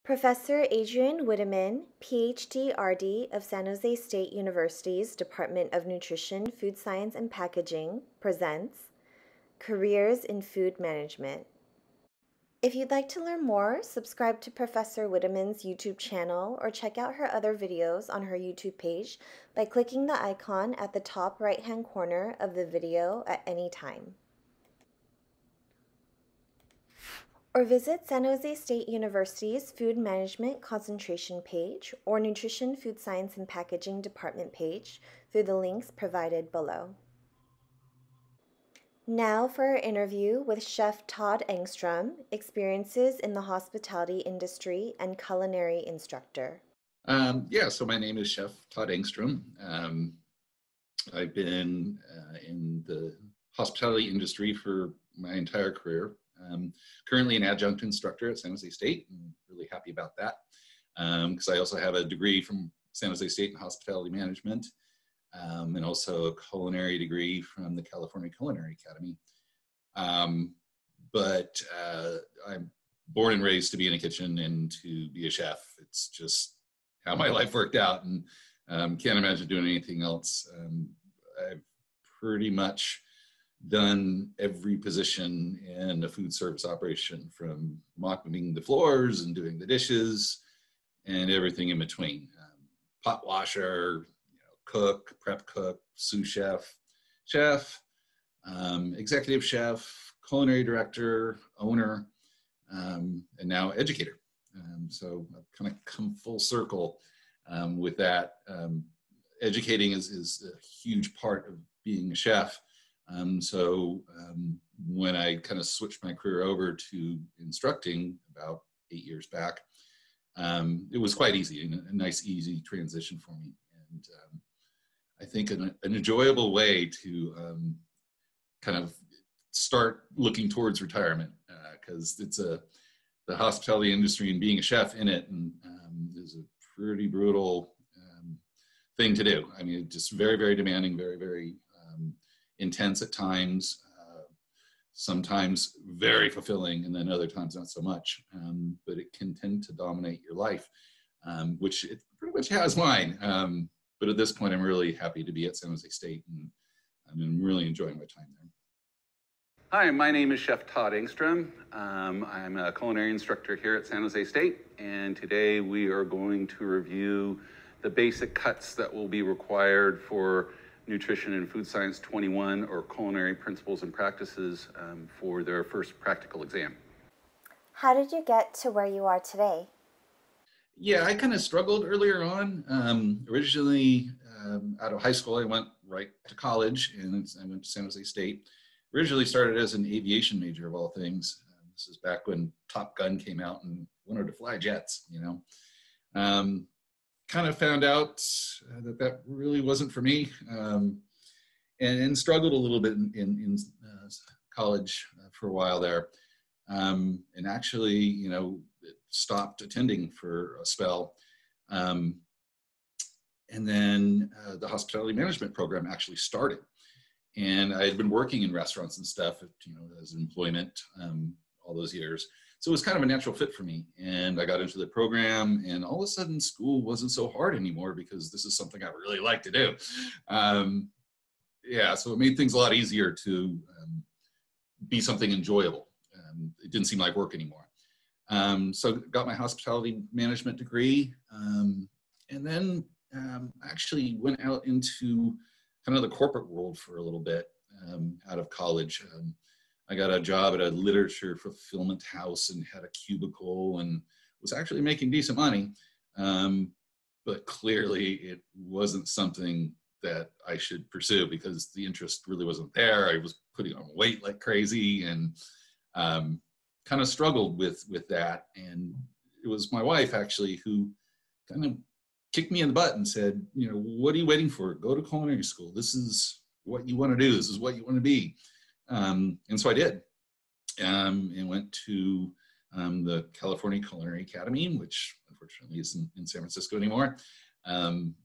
Professor Adrian Wideman, PhD RD of San Jose State University's Department of Nutrition, Food Science, and Packaging, presents Careers in Food Management. If you'd like to learn more, subscribe to Professor Wideman's YouTube channel or check out her other videos on her YouTube page by clicking the icon at the top right-hand corner of the video at any time. Or visit San Jose State University's Food Management Concentration page or Nutrition, Food Science, and Packaging Department page through the links provided below. Now for our interview with Chef Todd Engstrom, experiences in the hospitality industry and culinary instructor. So my name is Chef Todd Engstrom. I've been in the hospitality industry for my entire career. Currently an adjunct instructor at San Jose State. I'm really happy about that because I also have a degree from San Jose State in hospitality management and also a culinary degree from the California Culinary Academy. But I'm born and raised to be in a kitchen and to be a chef. It's just how my life worked out, and can't imagine doing anything else. I've pretty much done every position in a food service operation, from mopping the floors and doing the dishes and everything in between. Pot washer, cook, prep cook, sous chef, executive chef, culinary director, owner, and now educator. So I've kind of come full circle with that. Educating is a huge part of being a chef. When I kind of switched my career over to instructing about 8 years back, it was quite easy, a nice, easy transition for me. And I think an enjoyable way to kind of start looking towards retirement, because it's the hospitality industry and being a chef in it and is a pretty brutal thing to do. I mean, just very, very demanding, very, very intense at times, sometimes very fulfilling, and then other times not so much. But it can tend to dominate your life, which it pretty much has mine. But at this point, I'm really happy to be at San Jose State, and I'm really enjoying my time there. Hi, my name is Chef Todd Engstrom. I'm a culinary instructor here at San Jose State, and today we are going to review the basic cuts that will be required for Nutrition and Food Science 21, or Culinary Principles and Practices, for their first practical exam. How did you get to where you are today? Yeah, I kind of struggled earlier on. Originally, out of high school, I went right to college, and I went to San Jose State. Originally started as an aviation major, of all things. This is back when Top Gun came out and wanted to fly jets, Kind of found out that really wasn't for me, and struggled a little bit in college for a while there, and actually, stopped attending for a spell, and then the hospitality management program actually started, and I had been working in restaurants and stuff, as employment all those years. So it was kind of a natural fit for me, and I got into the program, and all of a sudden school wasn't so hard anymore because this is something I really like to do. So it made things a lot easier to be something enjoyable. It didn't seem like work anymore. So got my hospitality management degree, and then actually went out into kind of the corporate world for a little bit out of college. I got a job at a literature fulfillment house and had a cubicle and was actually making decent money. But clearly it wasn't something that I should pursue because the interest really wasn't there. I was putting on weight like crazy and kind of struggled with that. And it was my wife actually who kind of kicked me in the butt and said, what are you waiting for? Go to culinary school. This is what you want to do. This is what you want to be. And so I did, and went to the California Culinary Academy, which unfortunately isn't in San Francisco anymore.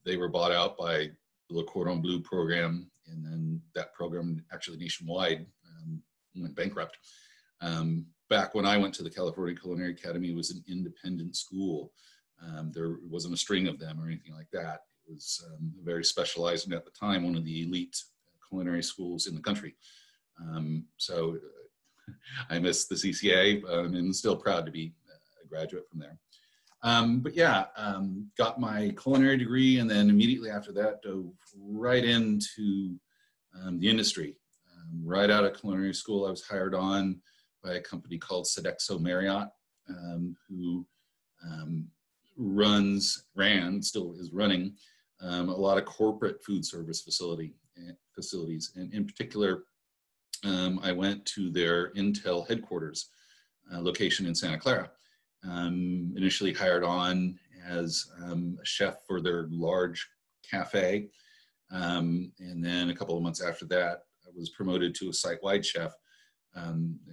They were bought out by the Le Cordon Bleu program, and then that program actually nationwide went bankrupt. back when I went to the California Culinary Academy, it was an independent school. There wasn't a string of them or anything like that. It was very specialized, and at the time, one of the elite culinary schools in the country. So I miss the CCA, and still proud to be a graduate from there. But yeah, got my culinary degree, and then immediately after that dove right into the industry. Right out of culinary school, I was hired on by a company called Sodexo Marriott, who still is running a lot of corporate food service facilities. And in particular, I went to their Intel headquarters location in Santa Clara. Initially hired on as a chef for their large cafe. And then a couple of months after that, I was promoted to a site-wide chef.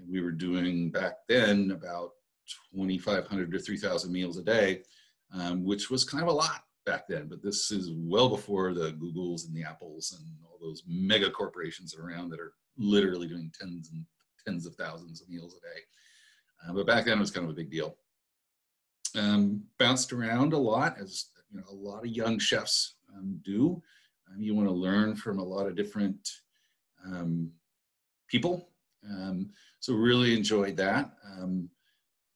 We were doing back then about 2,500 to 3,000 meals a day, which was kind of a lot back then. But this is well before the Googles and the Apples and all those mega corporations around that are literally doing tens and tens of thousands of meals a day. But back then it was kind of a big deal. Bounced around a lot, as you know, a lot of young chefs do. You want to learn from a lot of different people. So really enjoyed that.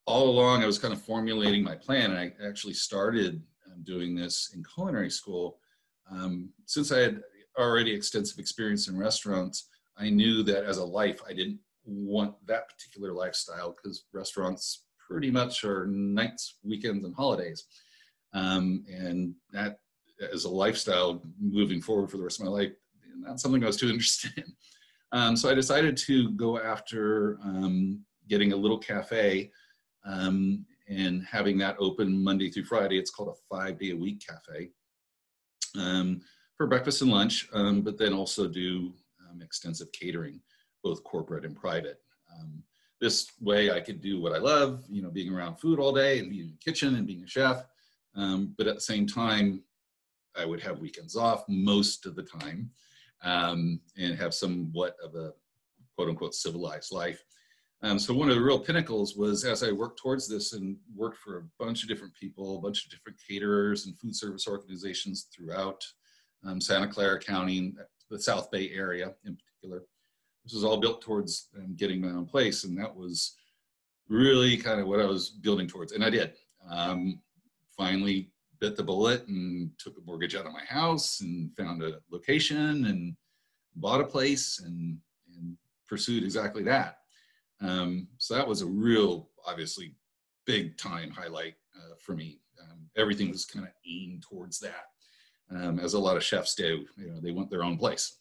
All along, I was kind of formulating my plan, and I actually started doing this in culinary school. Since I had already extensive experience in restaurants, I knew that as a life, I didn't want that particular lifestyle, because restaurants pretty much are nights, weekends, and holidays. And that as a lifestyle moving forward for the rest of my life, not something I was too interested in. So I decided to go after getting a little cafe and having that open Monday through Friday. It's called a 5-day-a-week cafe for breakfast and lunch, but then also do extensive catering, both corporate and private. This way I could do what I love, you know, being around food all day and being in the kitchen and being a chef. But at the same time, I would have weekends off most of the time and have somewhat of a quote unquote civilized life. So one of the real pinnacles was, as I worked towards this and worked for a bunch of different people, a bunch of different caterers and food service organizations throughout Santa Clara County, the South Bay area in particular. This was all built towards getting my own place, and that was really kind of what I was building towards, and I did. Finally bit the bullet and took a mortgage out of my house and found a location and bought a place and pursued exactly that. So that was a real, obviously, big time highlight for me. Everything was kind of aimed towards that, as a lot of chefs do. You know, they want their own place.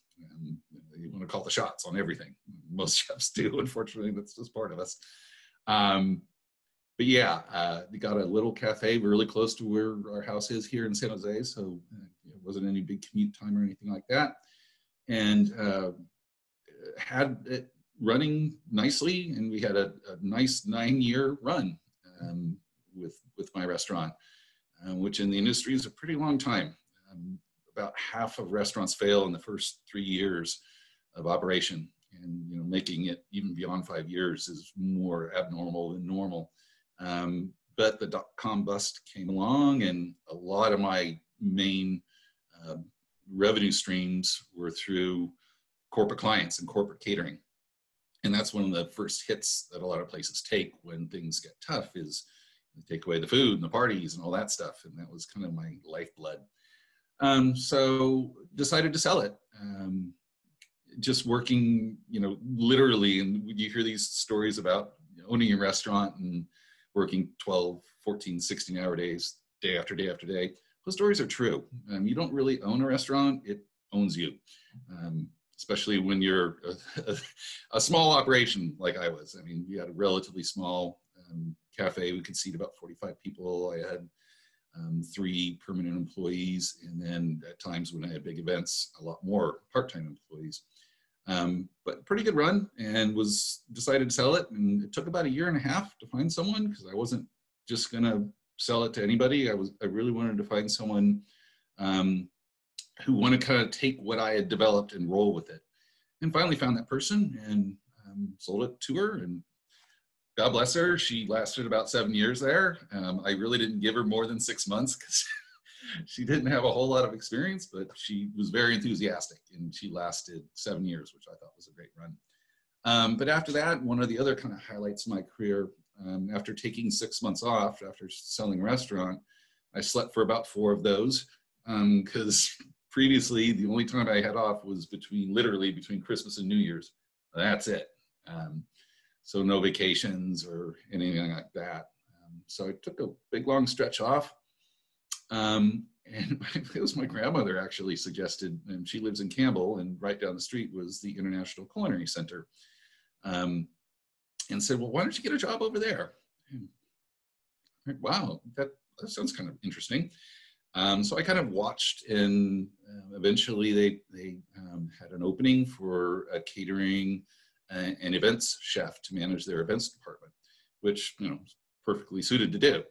They want to call the shots on everything. Most chefs do, unfortunately. That's just part of us. But yeah, we got a little cafe really close to where our house is here in San Jose, so it wasn't any big commute time or anything like that. And had it running nicely, and we had a nice 9-year run with my restaurant, which in the industry is a pretty long time. About half of restaurants fail in the first 3 years of operation, and you know, making it even beyond 5 years is more abnormal than normal. But the dot-com bust came along, and a lot of my main revenue streams were through corporate clients and corporate catering. And that's one of the first hits that a lot of places take when things get tough, is they take away the food and the parties and all that stuff. And that was kind of my lifeblood. So decided to sell it. Just working, you know, literally, and you hear these stories about owning a restaurant and working 12, 14, 16-hour days, day after day after day. Those stories are true. You don't really own a restaurant, it owns you. Especially when you're a small operation like I was. I mean, we had a relatively small cafe. We could seat about 45 people. I had 3 permanent employees, and then at times when I had big events, a lot more part-time employees. But pretty good run, and decided to sell it. And it took about 1.5 years to find someone, because I wasn't just gonna sell it to anybody. I really wanted to find someone who wanted to kind of take what I had developed and roll with it. And finally found that person, and sold it to her. And God bless her, she lasted about 7 years there. I really didn't give her more than 6 months because she didn't have a whole lot of experience, but she was very enthusiastic, and she lasted 7 years, which I thought was a great run. But after that, one of the other kind of highlights of my career, after taking 6 months off, after selling a restaurant, I slept for about 4 of those because previously the only time I had off was literally between Christmas and New Year's. That's it. So no vacations or anything like that. So I took a big long stretch off. And it was my grandmother actually suggested, and she lives in Campbell, and right down the street was the International Culinary Center. And said, well, why don't you get a job over there? And I'm like, wow, that sounds kind of interesting. So I kind of watched, and eventually they had an opening for a catering and events chef to manage their events department, which, you know, was perfectly suited to do.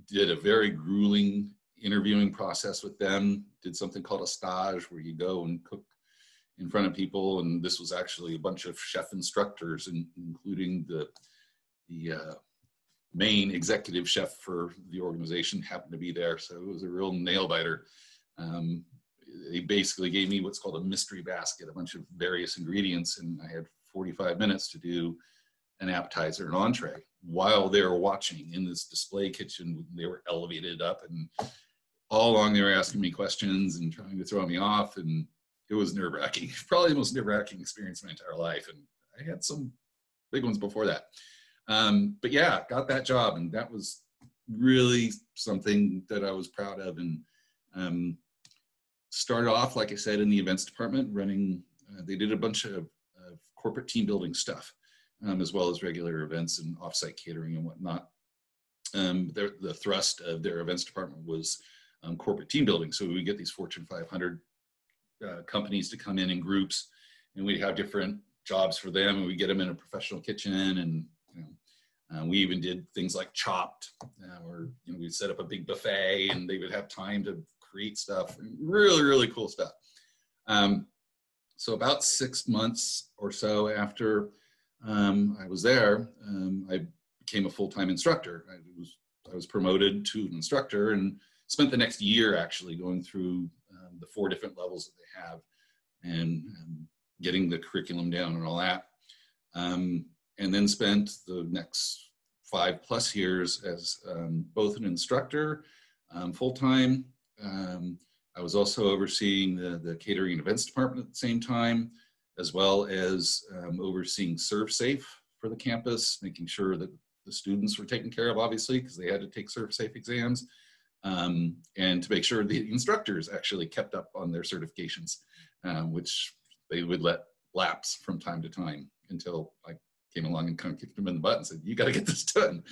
Did a very grueling interviewing process with them, did something called a stage where you go and cook in front of people. And this was actually a bunch of chef instructors, including the main executive chef for the organization happened to be there. So it was a real nail biter. They basically gave me what's called a mystery basket, a bunch of various ingredients, and I had 45 minutes to do an appetizer and entree while they were watching in this display kitchen. They were elevated up, and all along they were asking me questions and trying to throw me off, and it was nerve-wracking. Probably the most nerve-wracking experience of my entire life, and I had some big ones before that. But yeah, got that job, and that was really something that I was proud of. And started off, like I said, in the events department, running, they did a bunch of corporate team building stuff, as well as regular events and offsite catering and whatnot. The thrust of their events department was corporate team building. So we get these Fortune 500 companies to come in groups, and we'd have different jobs for them, and we get them in a professional kitchen. And we even did things like Chopped, or we'd set up a big buffet, and they would have time to create stuff. Really, really cool stuff. So about 6 months or so after I was there, I became a full-time instructor. I was promoted to an instructor and spent the next year actually going through the 4 different levels that they have, and getting the curriculum down and all that. And then spent the next 5+ years as both an instructor, full-time. I was also overseeing the catering and events department at the same time, as well as overseeing ServSafe for the campus, making sure that the students were taken care of, obviously, because they had to take ServSafe exams, and to make sure the instructors actually kept up on their certifications, which they would let lapse from time to time until I came along and kind of kicked them in the butt and said, you got to get this done.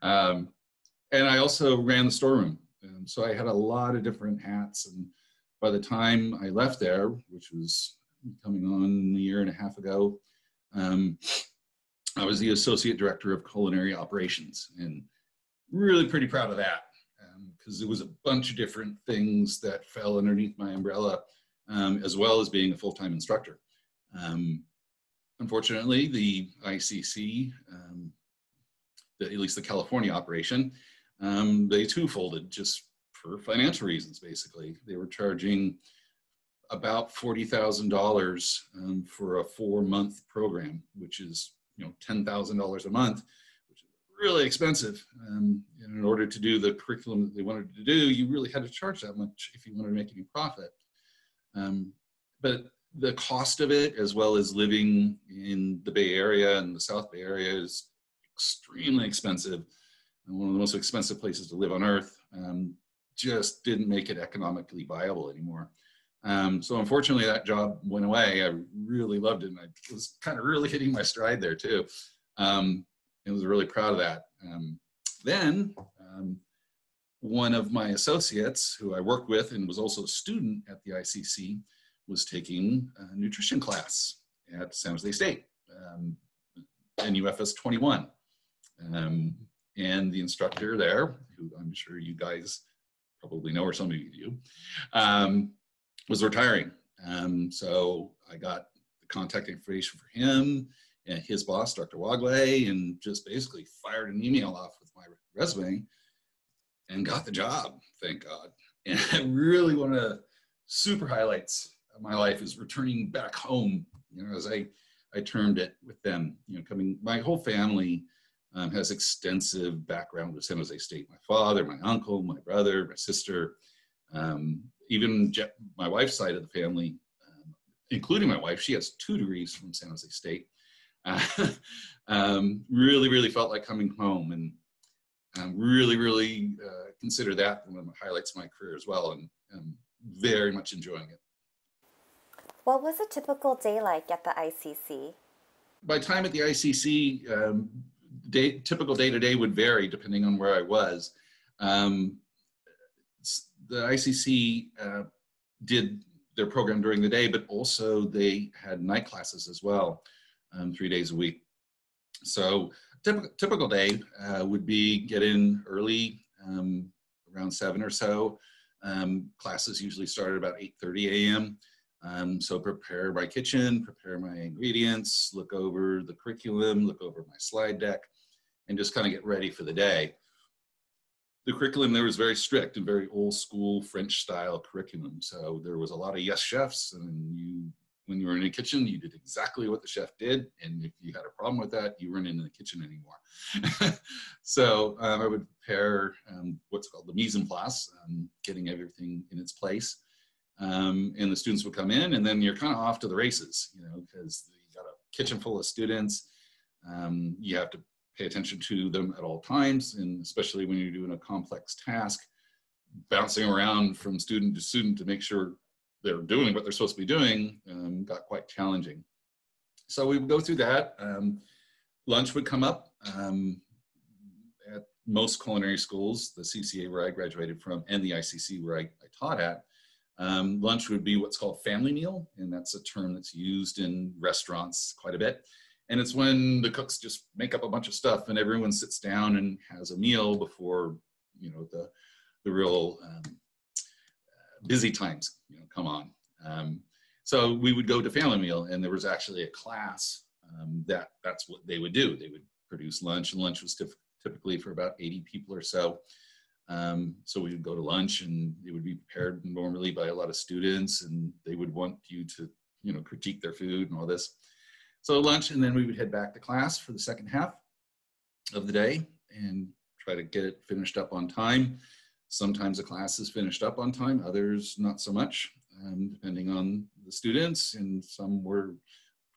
And I also ran the storeroom. So I had a lot of different hats. And by the time I left there, which was coming on a year and a half ago, I was the associate director of culinary operations, and really pretty proud of that, because it was a bunch of different things that fell underneath my umbrella, as well as being a full-time instructor. Unfortunately, the ICC, at least the California operation, they too folded just for financial reasons, basically. They were charging about $40,000 for a 4-month program, which is $10,000 a month, which is really expensive. And in order to do the curriculum that they wanted to do, you really had to charge that much if you wanted to make any profit. But the cost of it, as well as living in the Bay Area and the South Bay Area, is extremely expensive. And one of the most expensive places to live on earth, just didn't make it economically viable anymore. So unfortunately that job went away. I really loved it, and I was kind of really hitting my stride there too. I was really proud of that. Then one of my associates who I worked with and was also a student at the ICC was taking a nutrition class at San Jose State, NUFS 21. And the instructor there, who I'm sure you guys probably know, or some of you do, was retiring. So I got the contact information for him, and his boss, Dr. Wagley, and just basically fired an email off with my resume and got the job, thank God. And I really want to super highlights of my life is returning back home, you know, as I termed it with them, you know, my whole family has extensive background with San Jose State. My father, my uncle, my brother, my sister, even my wife's side of the family, including my wife, she has 2 degrees from San Jose State. Really felt like coming home, and really consider that one of the highlights of my career as well, and I'm very much enjoying it. What was a typical day like at the ICC? By time at the ICC, typical day-to-day would vary depending on where I was. The ICC did their program during the day, but also they had night classes as well, 3 days a week. So typical day would be get in early, around 7 or so. Classes usually started about 8:30 a.m. So prepare my kitchen, prepare my ingredients, look over the curriculum, look over my slide deck, and just kind of get ready for the day. The curriculum there was very strict and very old school French style curriculum. So there was a lot of yes chefs, and when you were in the kitchen, you did exactly what the chef did. And if you had a problem with that, you weren't in the kitchen anymore. So I would prepare what's called the mise en place, getting everything in its place. And the students would come in, and then you're kind of off to the races, you know, because you got a kitchen full of students. You have to pay attention to them at all times, and especially when you're doing a complex task, bouncing around from student to student to make sure they're doing what they're supposed to be doing got quite challenging. So we would go through that. Lunch would come up at most culinary schools, the CCA where I graduated from and the ICC where I taught at. Lunch would be what's called family meal, and that's a term that's used in restaurants quite a bit. And it's when the cooks just make up a bunch of stuff and everyone sits down and has a meal before, you know, the real busy times, you know, come on. So we would go to family meal, and there was actually a class that's what they would do. They would produce lunch, and lunch was typically for about 80 people or so. So we would go to lunch, and it would be prepared normally by a lot of students, and they would want you to, you know, critique their food and all this. So lunch, and then we would head back to class for the second half of the day and try to get it finished up on time. Sometimes the class is finished up on time, others not so much, depending on the students, and some were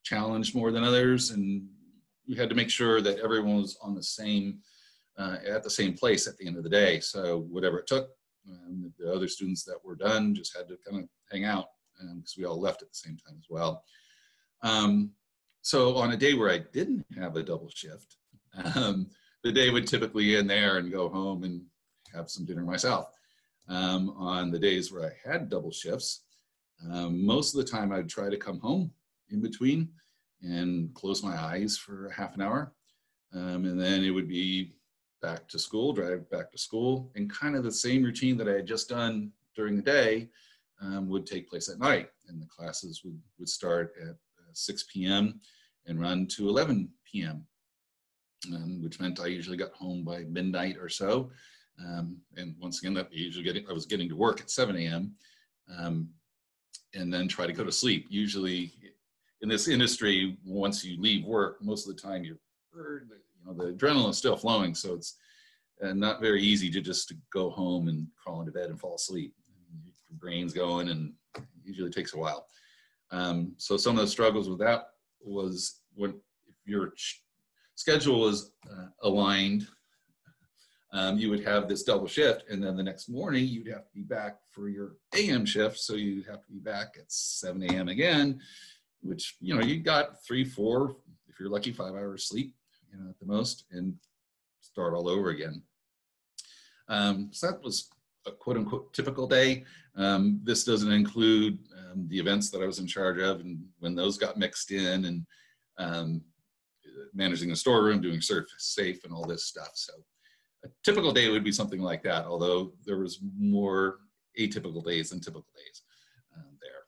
challenged more than others, and we had to make sure that everyone was on the same at the same place at the end of the day. So whatever it took, the other students that were done just had to kind of hang out because we all left at the same time as well. So on a day where I didn't have a double shift, the day would typically end there and go home and have some dinner myself. On the days where I had double shifts, most of the time I'd try to come home in between and close my eyes for half an hour. And then it would be back to school, drive back to school, and kind of the same routine that I had just done during the day would take place at night. And the classes would start at 6 p.m. and run to 11 p.m., which meant I usually got home by midnight or so. And once again, I was getting to work at 7 a.m. And then try to go to sleep. Usually in this industry, once you leave work, most of the time the adrenaline is still flowing. So it's not very easy to just go home and crawl into bed and fall asleep. Your brain's going, and it usually takes a while. So some of the struggles with that was if your schedule was aligned, you would have this double shift, and then the next morning you'd have to be back for your AM shift. So you'd have to be back at 7 a.m. again, which, you know, you got 3, 4, if you're lucky, 5 hours sleep, you know, at the most, and start all over again. So that was a quote unquote typical day. This doesn't include the events that I was in charge of, and when those got mixed in, and managing the storeroom, doing safe and all this stuff. So a typical day would be something like that, although there was more atypical days than typical days there.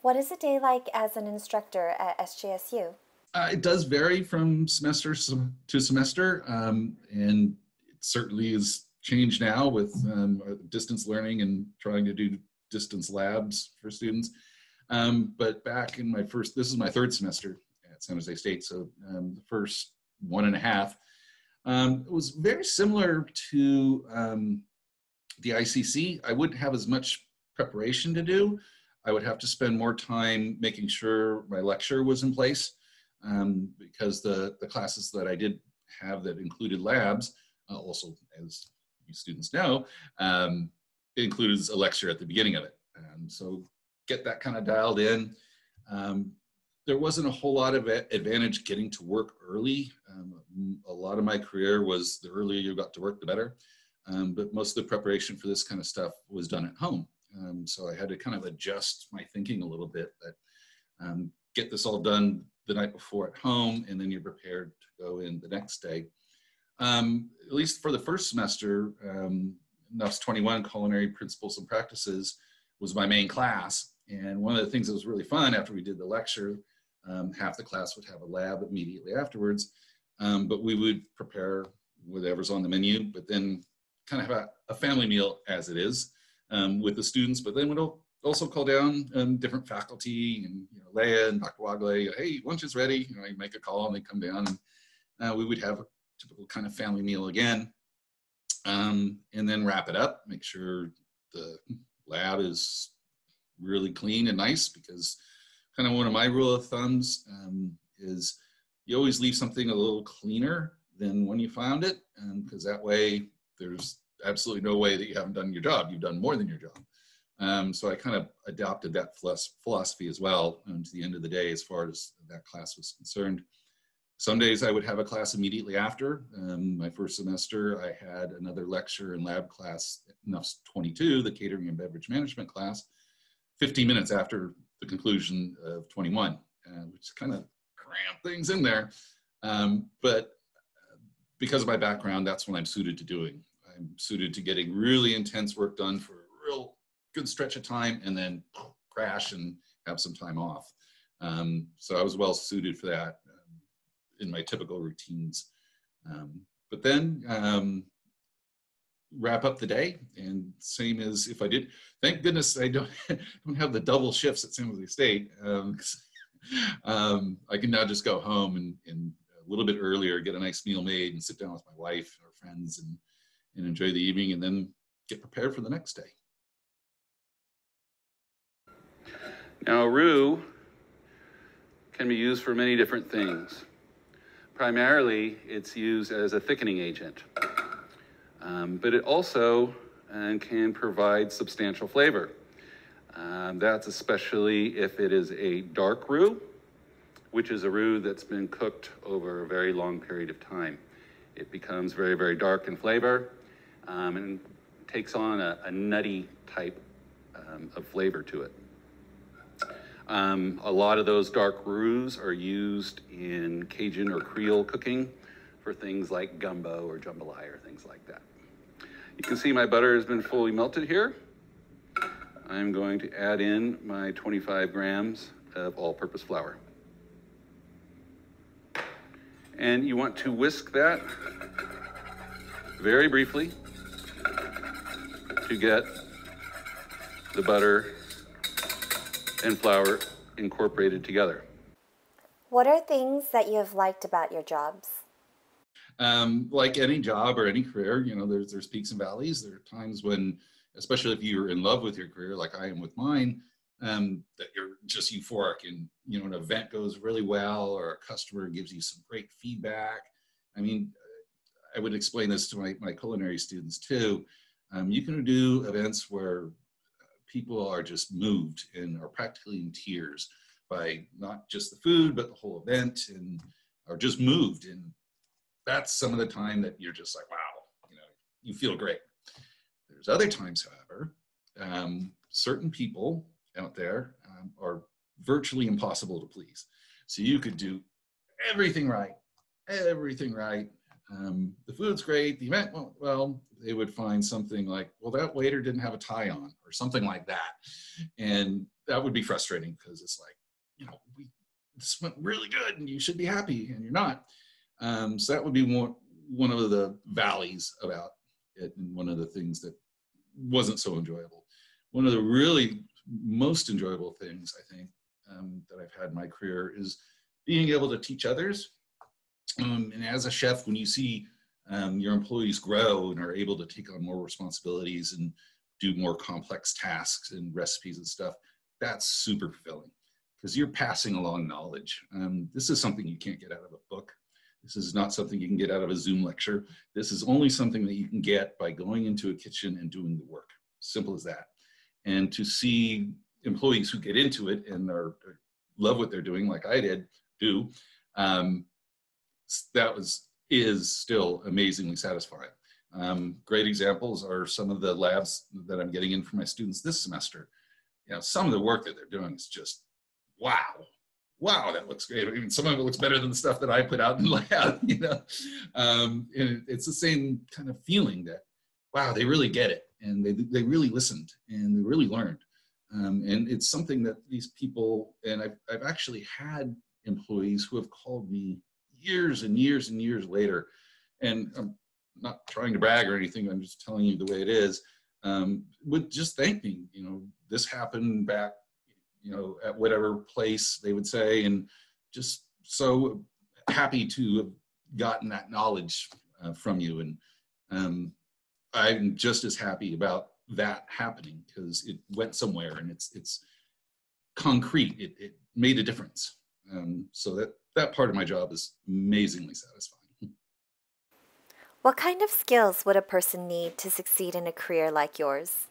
What is a day like as an instructor at SJSU? It does vary from semester to semester, and it certainly has changed now with distance learning and trying to do distance labs for students. But back in this is my third semester at San Jose State, so the first 1.5, it was very similar to the ICC. I wouldn't have as much preparation to do. I would have to spend more time making sure my lecture was in place, because the classes that I did have that included labs, also, as you students know, it includes a lecture at the beginning of it. So get that kind of dialed in. There wasn't a whole lot of advantage getting to work early. A lot of my career was the earlier you got to work, the better. But most of the preparation for this kind of stuff was done at home. So I had to kind of adjust my thinking a little bit, that get this all done the night before at home, and then you're prepared to go in the next day. At least for the first semester, NUFS 21, Culinary Principles and Practices, was my main class. And one of the things that was really fun after we did the lecture, half the class would have a lab immediately afterwards, but we would prepare whatever's on the menu, but then kind of have a family meal as it is with the students. But then we'd also call down different faculty, and Leah and Dr. Wagley, hey, lunch is ready. You make a call and they come down, and we would have a typical kind of family meal again, and then wrap it up, make sure the lab is really clean and nice, because kind of one of my rule of thumbs is you always leave something a little cleaner than when you found it, because that way there's absolutely no way that you haven't done your job. You've done more than your job. So I kind of adopted that philosophy as well to the end of the day as far as that class was concerned. Some days I would have a class immediately after. My first semester, I had another lecture and lab class, NUFS 22, the Catering and Beverage Management class, 15 minutes after the conclusion of 21, which kind of cramped things in there. But because of my background, that's what I'm suited to doing. I'm suited to getting really intense work done for a real good stretch of time, and then crash and have some time off. So I was well suited for that in my typical routines. But then wrap up the day, and same as if I did. Thank goodness I don't have the double shifts at San Jose State. I can now just go home and a little bit earlier get a nice meal made and sit down with my wife or friends and enjoy the evening, and then get prepared for the next day. Now, roux can be used for many different things. Primarily, it's used as a thickening agent, but it also can provide substantial flavor. That's especially if it is a dark roux, which is a roux that's been cooked over a very long period of time. It becomes very, very dark in flavor and takes on a nutty type of flavor to it. A lot of those dark roux are used in Cajun or Creole cooking for things like gumbo or jambalaya or things like that. You can see my butter has been fully melted here. I'm going to add in my 25 grams of all-purpose flour. And you want to whisk that very briefly to get the butter and flour incorporated together. What are things that you have liked about your jobs? Like any job or any career, there's peaks and valleys. There are times when, especially if you're in love with your career, like I am with mine, that you're just euphoric, and an event goes really well, or a customer gives you some great feedback. I mean, I would explain this to my culinary students too. You can do events where people are just moved and are practically in tears by not just the food, but the whole event, and are just moved. And that's some of the time that you're just like, wow, you feel great. There's other times, however, certain people out there are virtually impossible to please. So you could do everything right. The food's great, the event went well. They would find something like, well, that waiter didn't have a tie on, or something like that. And that would be frustrating because it's like, this went really good and you should be happy and you're not. So that would be one of the valleys about it, and one of the things that wasn't so enjoyable. One of the really most enjoyable things, I think, that I've had in my career is being able to teach others. And as a chef, when you see your employees grow and are able to take on more responsibilities and do more complex tasks and recipes and stuff, that's super fulfilling because you're passing along knowledge. This is something you can't get out of a book. This is not something you can get out of a Zoom lecture. This is only something that you can get by going into a kitchen and doing the work. Simple as that. And to see employees who get into it and love what they're doing, like I do, is still amazingly satisfying. Great examples are some of the labs that I'm getting in for my students this semester. Some of the work that they're doing is just, wow, that looks great. I mean, some of it looks better than the stuff that I put out in the lab, and it's the same kind of feeling that, wow, they really get it, and they really listened, and they really learned. And it's something that these people, and I've actually had employees who have called me years and years and years later, and I'm not trying to brag or anything, I'm just telling you the way it is, would just thank me, this happened back, at whatever place they would say, and just so happy to have gotten that knowledge from you. And I'm just as happy about that happening because it went somewhere and it's concrete. It made a difference. So that part of my job is amazingly satisfying. What kind of skills would a person need to succeed in a career like yours?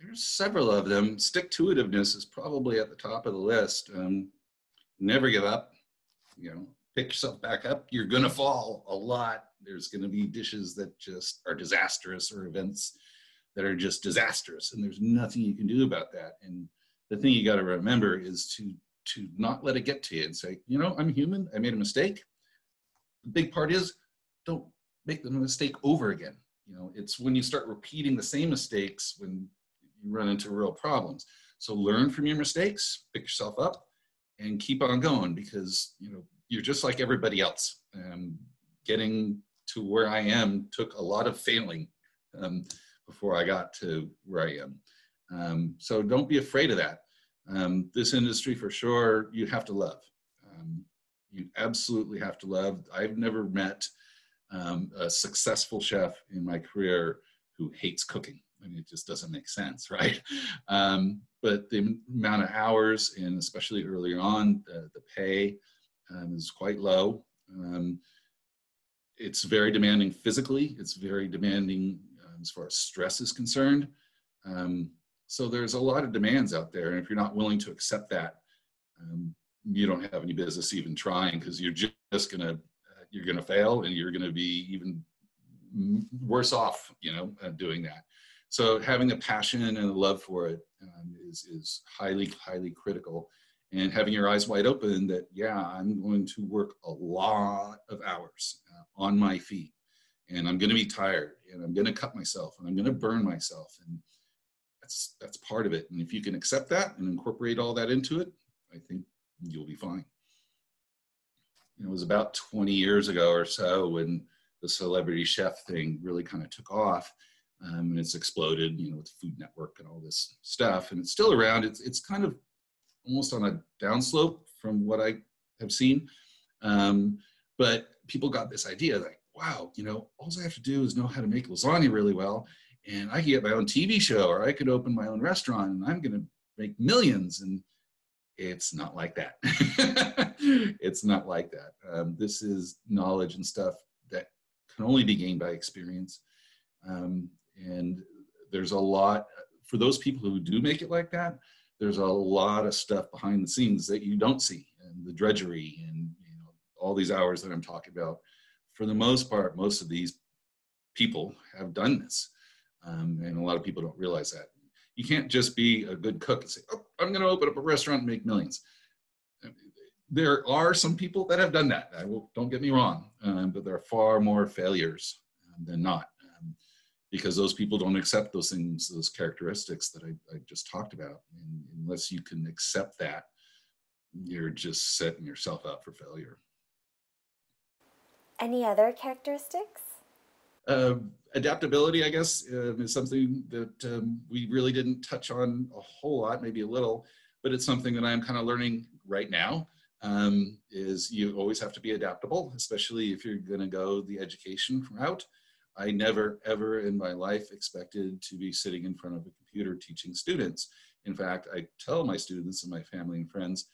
There's several of them. Stick-to-itiveness is probably at the top of the list. Never give up. Pick yourself back up. You're gonna fall a lot. There's gonna be dishes that just are disastrous or events that are just disastrous, and there's nothing you can do about that. And the thing you got to remember is to not let it get to you and say, I'm human. I made a mistake. The big part is don't make the mistake over again. It's when you start repeating the same mistakes when you run into real problems. So learn from your mistakes, pick yourself up, and keep on going because you're just like everybody else. Getting to where I am took a lot of failing before I got to where I am. So don't be afraid of that. This industry, for sure, you have to love. You absolutely have to love. I've never met a successful chef in my career who hates cooking. I mean, it just doesn't make sense, right? But the amount of hours, and especially earlier on, the pay is quite low. It's very demanding physically. It's very demanding as far as stress is concerned. So there's a lot of demands out there. And if you're not willing to accept that, you don't have any business even trying because you're just you're gonna fail and you're gonna be even worse off, doing that. So having a passion and a love for it is highly, highly critical. And having your eyes wide open that, yeah, I'm going to work a lot of hours on my feet, and I'm going to be tired, and I'm going to cut myself, and I'm going to burn myself, and that's part of it. And if you can accept that and incorporate all that into it, I think you'll be fine. It was about 20 years ago or so when the celebrity chef thing really kind of took off. And it's exploded, with Food Network and all this stuff, and it's still around. It's kind of almost on a downslope from what I have seen. But people got this idea like, wow, all I have to do is know how to make lasagna really well, and I could get my own TV show, or I could open my own restaurant, and I'm going to make millions. And it's not like that. It's not like that. This is knowledge and stuff that can only be gained by experience. And there's a lot, for those people who do make it like that, there's a lot of stuff behind the scenes that you don't see, and the drudgery and all these hours that I'm talking about. For the most part, most of these people have done this. And a lot of people don't realize that. You can't just be a good cook and say, oh, I'm going to open up a restaurant and make millions. There are some people that have done that. Don't get me wrong, but there are far more failures than not. because those people don't accept those things, those characteristics that I just talked about. And unless you can accept that, you're just setting yourself up for failure. Any other characteristics? Adaptability, I guess, is something that we really didn't touch on a whole lot, maybe a little, but it's something that I'm kind of learning right now. Is you always have to be adaptable, especially if you're going to go the education route. I never, ever in my life expected to be sitting in front of a computer teaching students. In fact, I tell my students and my family and friends,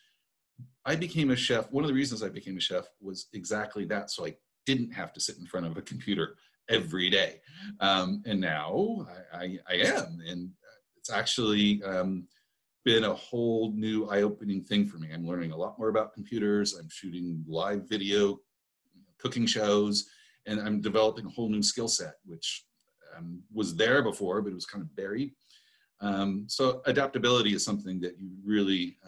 I became a chef. One of the reasons I became a chef was exactly that, so I didn't have to sit in front of a computer every day. And now I am, and it's actually been a whole new eye-opening thing for me. I'm learning a lot more about computers. I'm shooting live video, cooking shows, and I'm developing a whole new skill set, which was there before, but it was kind of buried. So adaptability is something that you really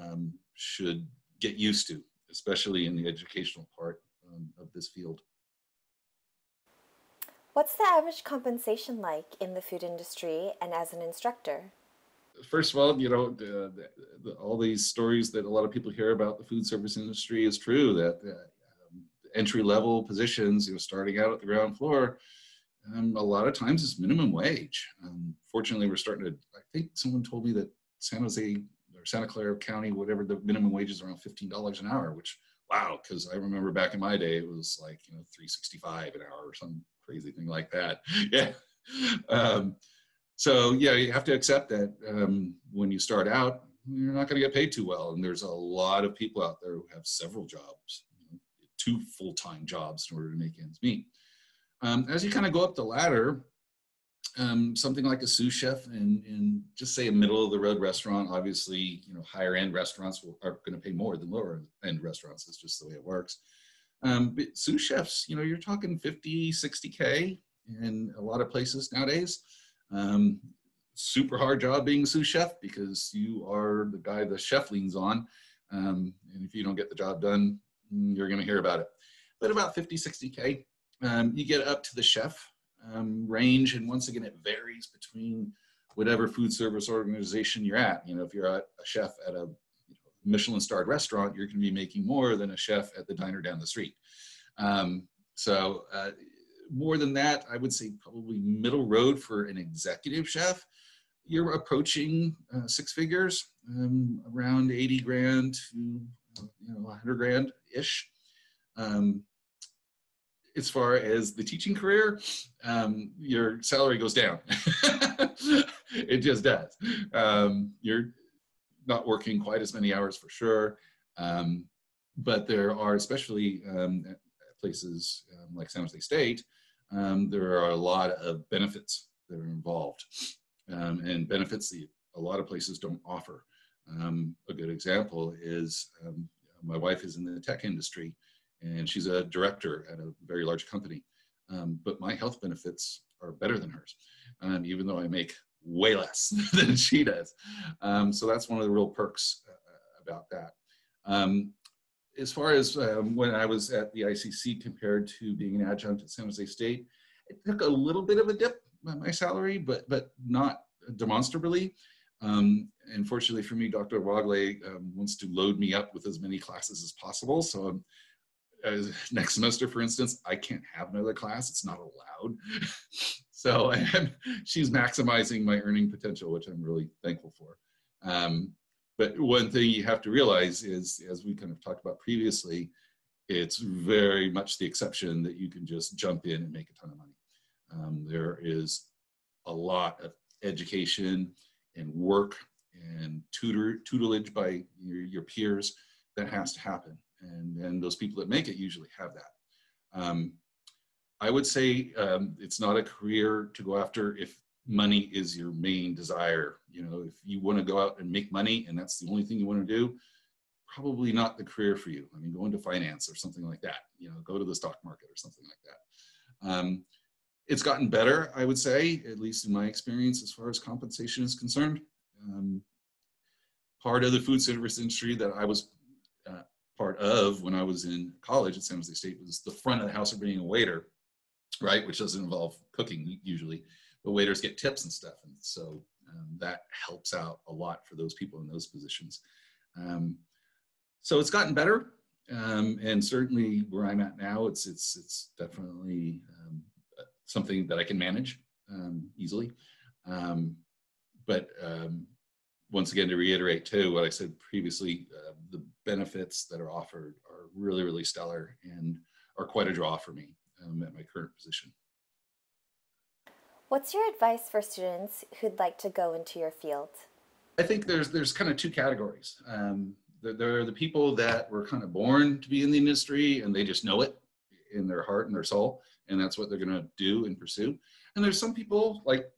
should get used to, especially in the educational part of this field. What's the average compensation like in the food industry and as an instructor? First of all, you know, all these stories that a lot of people hear about the food service industry is true, that entry-level positions, you know, starting out at the ground floor, a lot of times it's minimum wage. Fortunately, we're starting to, I think someone told me that San Jose or Santa Clara County, whatever, the minimum wage is around $15 an hour, which, wow, because I remember back in my day, it was like, you know, $3.65 an hour or some crazy thing like that. Yeah. So yeah, you have to accept that when you start out, you're not going to get paid too well. And there's a lot of people out there who have several jobs, you know, 2 full-time jobs in order to make ends meet. As you kind of go up the ladder, something like a sous chef and just say a middle-of-the-road restaurant, obviously, you know, higher-end restaurants are going to pay more than lower-end restaurants. It's just the way it works. But sous chefs, you know, you're talking 50, 60K in a lot of places nowadays. Super hard job being a sous chef because you are the guy the chef leans on. And if you don't get the job done, you're going to hear about it. But about 50, 60K, you get up to the chef range. And once again, it varies between whatever food service organization you're at. You know, if you're a chef at a Michelin starred restaurant, you're going to be making more than a chef at the diner down the street. More than that, I would say probably middle road for an executive chef. You're approaching 6 figures, around 80 grand to 100 grand ish. As far as the teaching career, your salary goes down. It just does. You're not working quite as many hours for sure, but there are, especially at places like San Jose State, there are a lot of benefits that are involved, and benefits that a lot of places don't offer. A good example is my wife is in the tech industry, and she's a director at a very large company, but my health benefits are better than hers, even though I make way less than she does. So that's one of the real perks about that. As far as when I was at the ICC compared to being an adjunct at San Jose State, it took a little bit of a dip in my salary, but not demonstrably. And fortunately for me, Dr. Wagley wants to load me up with as many classes as possible. So next semester, for instance, I can't have another class. It's not allowed. So she's maximizing my earning potential, which I'm really thankful for. But one thing you have to realize is, as we kind of talked about previously, it's very much the exception that you can just jump in and make a ton of money. There is a lot of education and work and tutelage by your peers that has to happen. And those people that make it usually have that. I would say it's not a career to go after if money is your main desire. You know, if you want to go out and make money and that's the only thing you want to do, probably not the career for you. I mean, go into finance or something like that. You know, go to the stock market or something like that. It's gotten better, I would say, at least in my experience, as far as compensation is concerned. Part of the food service industry that I was part of when I was in college at San Jose State was the front of the house of being a waiter. right? Which doesn't involve cooking usually, but waiters get tips and stuff. And so that helps out a lot for those people in those positions. So it's gotten better. And certainly where I'm at now, it's definitely something that I can manage easily. But once again, to reiterate too, what I said previously, the benefits that are offered are really, really stellar and are quite a draw for me at my current position. What's your advice for students who'd like to go into your field? I think there's kind of two categories. There are the people that were kind of born to be in the industry and they just know it in their heart and their soul, and that's what they're going to do and pursue. And there's some people, like,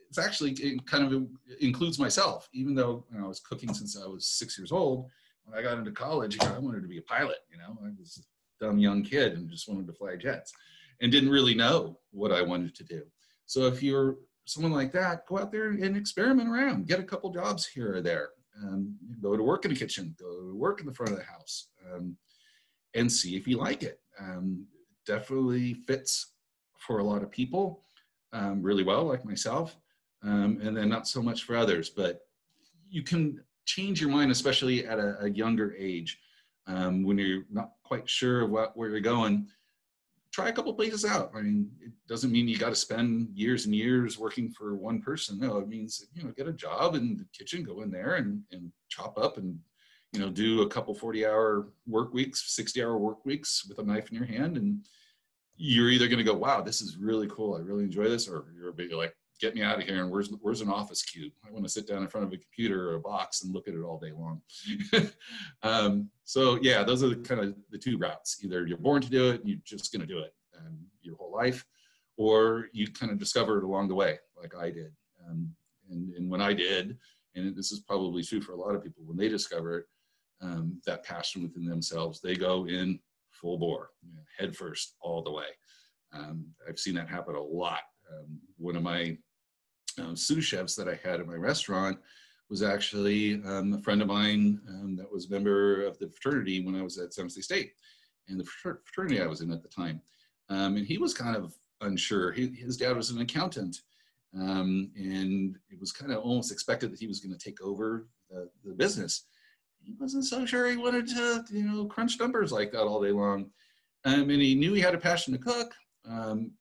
it's actually, it kind of includes myself, even though I was cooking since I was 6 years old. When I got into college, I wanted to be a pilot. I was a dumb young kid and just wanted to fly jets and didn't really know what I wanted to do. So if you're someone like that, go out there and experiment around, get a couple jobs here or there, go to work in the kitchen, go to work in the front of the house, and see if you like it. Definitely fits for a lot of people really well, like myself, and then not so much for others. But you can change your mind, especially at a younger age, when you're not quite sure where you're going. Try a couple places out. I mean, it doesn't mean you got to spend years and years working for one person. No, it means, get a job in the kitchen, go in there and chop up and, do a couple 40-hour work weeks, 60-hour work weeks with a knife in your hand. And you're either going to go, wow, this is really cool, I really enjoy this, or you're like, get me out of here, and where's an office cube? I want to sit down in front of a computer or a box and look at it all day long. So yeah, those are kind of the two routes. Either you're born to do it and you're just going to do it your whole life, or you kind of discover it along the way, like I did. And when I did, and this is probably true for a lot of people, when they discover it, that passion within themselves, they go in full bore, head first all the way. I've seen that happen a lot. One of my sous chefs that I had at my restaurant was actually a friend of mine that was a member of the fraternity when I was at San Jose State, and the fraternity I was in at the time. And he was kind of unsure. His dad was an accountant, and it was kind of almost expected that he was going to take over the business. He wasn't so sure he wanted to, crunch numbers like that all day long. And he knew he had a passion to cook.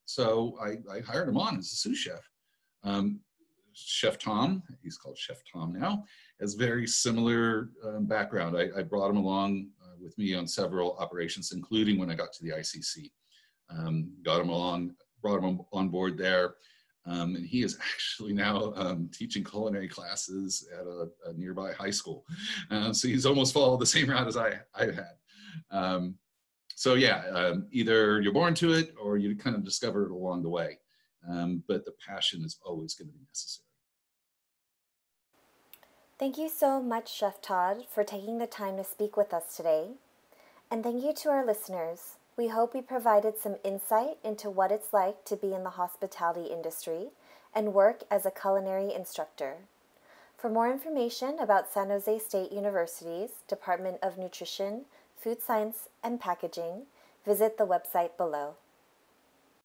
So I hired him on as a sous chef. Chef Tom, he's called Chef Tom now, has very similar background. I brought him along with me on several operations, including when I got to the ICC. Got him along, brought him on board there. And he is actually now teaching culinary classes at a nearby high school. So he's almost followed the same route as I had. So yeah, either you're born to it or you kind of discover it along the way. But the passion is always going to be necessary. Thank you so much, Chef Todd, for taking the time to speak with us today. And thank you to our listeners. We hope we provided some insight into what it's like to be in the hospitality industry and work as a culinary instructor. For more information about San Jose State University's Department of Nutrition, Food Science, and Packaging, visit the website below.